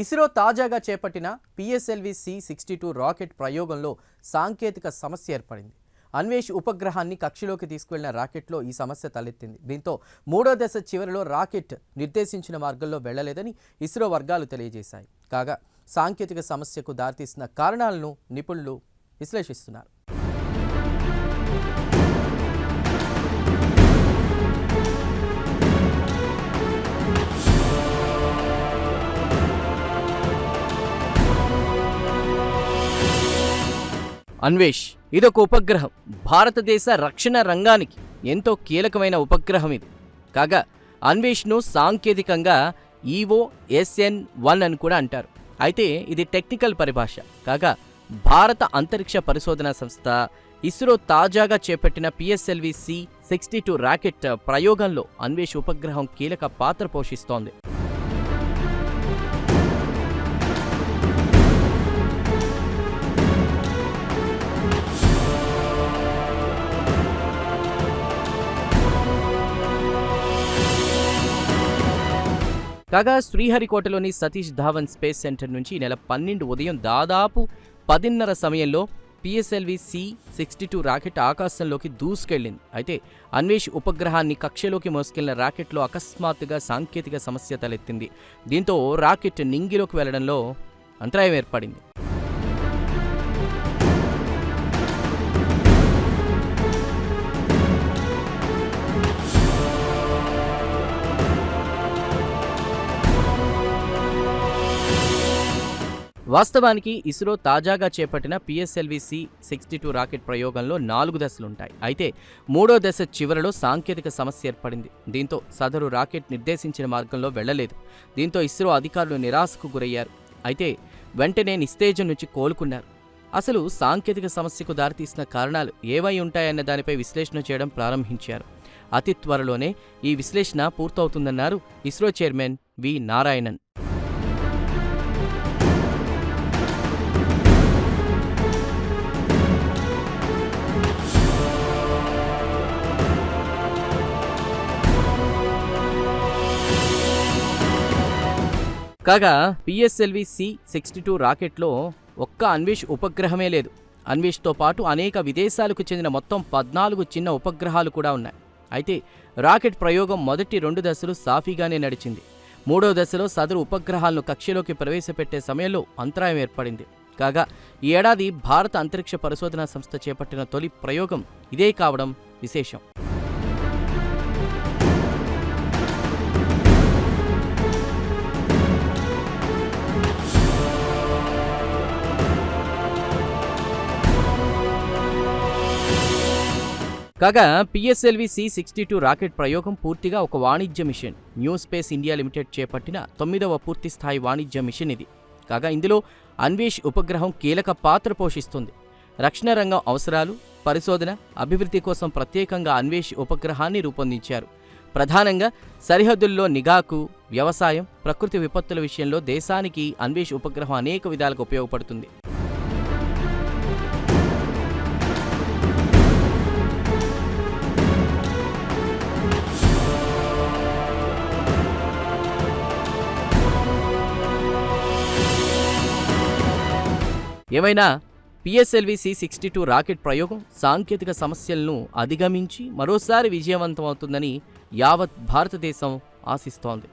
ఇస్రో తాజాగా చేపట్టిన PSLV C-62 rocket ప్రయోగంలో సాంకేతిక సమస్య ఏర్పడింది. అన్వేష్ ఉపగ్రహాన్ని కక్షలోకి తీసుకువెళ్లిన రాకెట్లో ఈ సమస్య తలెత్తింది. దీంతో మూడో దశ చివరిలో రాకెట్ నిర్దేశించిన మార్గంలో వెళ్లలేదని ఇస్రో వర్గాలు తెలియజేశాయి. కాగా సాంకేతిక సమస్యకు దారితీసిన కారణాలను నిపుణులు విశ్లేషిస్తున్నారు. అన్వేష్ ఇదొక ఉపగ్రహం. భారతదేశ రక్షణ రంగానికి ఎంతో కీలకమైన ఉపగ్రహం ఇది. కాగా అన్వేష్ను సాంకేతికంగా EOSN-1 అని కూడా అంటారు. అయితే ఇది టెక్నికల్ పరిభాష. కాగా భారత అంతరిక్ష పరిశోధన సంస్థ ఇస్రో తాజాగా చేపట్టిన పిఎస్ఎల్వి C-62 రాకెట్ ప్రయోగంలో అన్వేష్ ఉపగ్రహం కీలక పాత్ర పోషిస్తోంది. కాగా శ్రీహరికోటలోని సతీష్ ధావన్ స్పేస్ సెంటర్ నుంచి ఈ నెల 12 ఉదయం దాదాపు 10:30 సమయంలో పిఎస్ఎల్వి C-62 రాకెట్ ఆకాశంలోకి దూసుకెళ్లింది. అయితే అన్వేష్ ఉపగ్రహాన్ని కక్షలోకి మోసుకెళ్లిన రాకెట్లో అకస్మాత్తుగా సాంకేతిక సమస్య తలెత్తింది. దీంతో రాకెట్ నింగిలోకి వెళ్లడంలో అంతరాయం ఏర్పడింది. వాస్తవానికి ఇస్రో తాజాగా చేపట్టిన పిఎస్ఎల్వి C-62 రాకెట్ ప్రయోగంలో 4 దశలుంటాయి. అయితే మూడో దశ చివరలో సాంకేతిక సమస్య ఏర్పడింది. దీంతో సదరు రాకెట్ నిర్దేశించిన మార్గంలో వెళ్లలేదు. దీంతో ఇస్రో అధికారులు నిరాశకు గురయ్యారు. అయితే వెంటనే నిస్తేజం నుంచి కోలుకున్నారు. అసలు సాంకేతిక సమస్యకు దారితీసిన కారణాలు ఏవై ఉంటాయన్న దానిపై విశ్లేషణ చేయడం ప్రారంభించారు. అతి త్వరలోనే ఈ విశ్లేషణ పూర్తవుతుందన్నారు ఇస్రో చైర్మన్ వి నారాయణన్. కాగా పిఎస్ఎల్వి C-62 రాకెట్లో ఒక్క అన్వేష్ ఉపగ్రహమే లేదు. అన్వేష్తో పాటు అనేక విదేశాలకు చెందిన మొత్తం 14 చిన్న ఉపగ్రహాలు కూడా ఉన్నాయి. అయితే రాకెట్ ప్రయోగం మొదటి 2 దశలు సాఫీగానే నడిచింది. మూడో దశలో సదరు ఉపగ్రహాలను కక్షలోకి ప్రవేశపెట్టే సమయంలో అంతరాయం ఏర్పడింది. కాగా ఈ ఏడాది భారత అంతరిక్ష పరిశోధన సంస్థ చేపట్టిన తొలి ప్రయోగం ఇదే కావడం విశేషం. కాగా పిఎస్ఎల్వి C-62 రాకెట్ ప్రయోగం పూర్తిగా ఒక వాణిజ్య mission. New Space India Limited చేపట్టిన 9వ పూర్తిస్థాయి వాణిజ్య మిషన్ ఇది. కాగా ఇందులో అన్వేష్ ఉపగ్రహం కీలక పాత్ర పోషిస్తుంది. రక్షణ రంగం అవసరాలు, పరిశోధన, అభివృద్ధి కోసం ప్రత్యేకంగా అన్వేష్ ఉపగ్రహాన్ని రూపొందించారు. ప్రధానంగా సరిహద్దుల్లో నిఘాకు, వ్యవసాయం, ప్రకృతి విపత్తుల విషయంలో దేశానికి అన్వేష్ ఉపగ్రహం అనేక విధాలుగా ఉపయోగపడుతుంది. ఏమైనా పిఎస్ఎల్వి C-62 రాకెట్ ప్రయోగం సాంకేతిక సమస్యలను అధిగమించి మరోసారి విజయవంతమవుతుందని యావత్ భారతదేశం ఆశిస్తోంది.